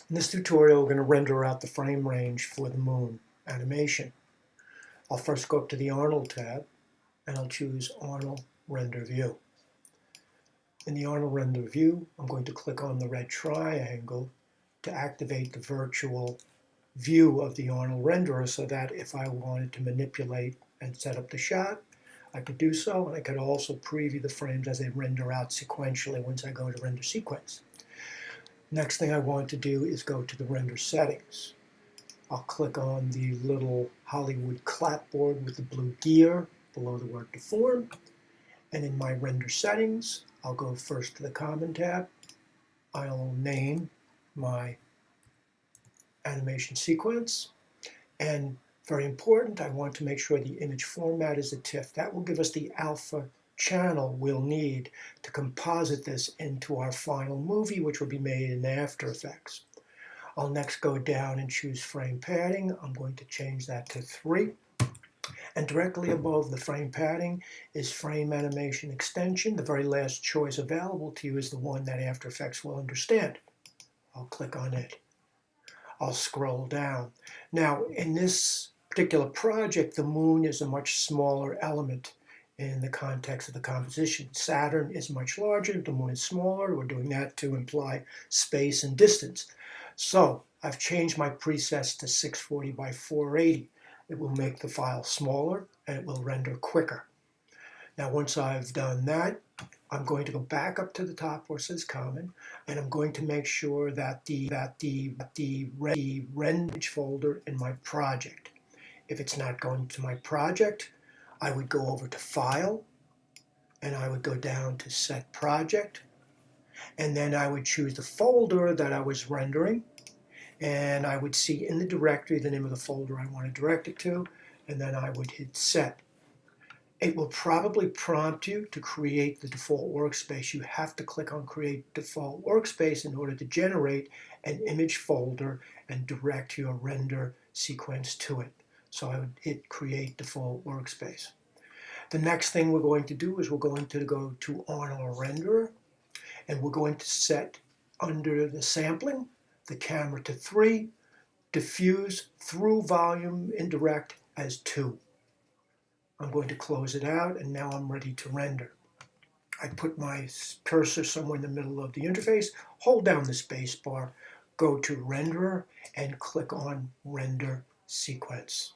In this tutorial, we're going to render out the frame range for the moon animation. I'll first go up to the Arnold tab, and I'll choose Arnold Render View. In the Arnold Render View, I'm going to click on the red triangle to activate the virtual view of the Arnold renderer so that if I wanted to manipulate and set up the shot, I could do so, and I could also preview the frames as they render out sequentially once I go to render sequence. Next thing I want to do is go to the render settings. I'll click on the little Hollywood clapboard with the blue gear below the word deform, and in my render settings, I'll go first to the common tab. I'll name my animation sequence, and very important, I want to make sure the image format is a TIFF. That will give us the alpha channel we'll need to composite this into our final movie, which will be made in After Effects. I'll next go down and choose frame padding. I'm going to change that to 3. And directly above the frame padding is frame animation extension. The very last choice available to you is the one that After Effects will understand. I'll click on it. I'll scroll down. Now, in this particular project, the moon is a much smaller element in the context of the composition. Saturn is much larger, the moon is smaller. We're doing that to imply space and distance. So I've changed my presets to 640 by 480. It will make the file smaller and it will render quicker. Now once I've done that, I'm going to go back up to the top where it says common, and I'm going to make sure that the render folder in my project. If it's not going to my project, I would go over to File, and I would go down to Set Project, and then I would choose the folder that I was rendering, and I would see in the directory the name of the folder I want to direct it to, and then I would hit Set. It will probably prompt you to create the default workspace. You have to click on Create Default Workspace in order to generate an image folder and direct your render sequence to it. So I would hit Create Default Workspace. The next thing we're going to do is we're going to go to Arnold Renderer, and we're going to set under the sampling the camera to 3, diffuse through volume indirect as 2. I'm going to close it out, and now I'm ready to render. I put my cursor somewhere in the middle of the interface, hold down the space bar, go to Renderer, and click on Render Sequence.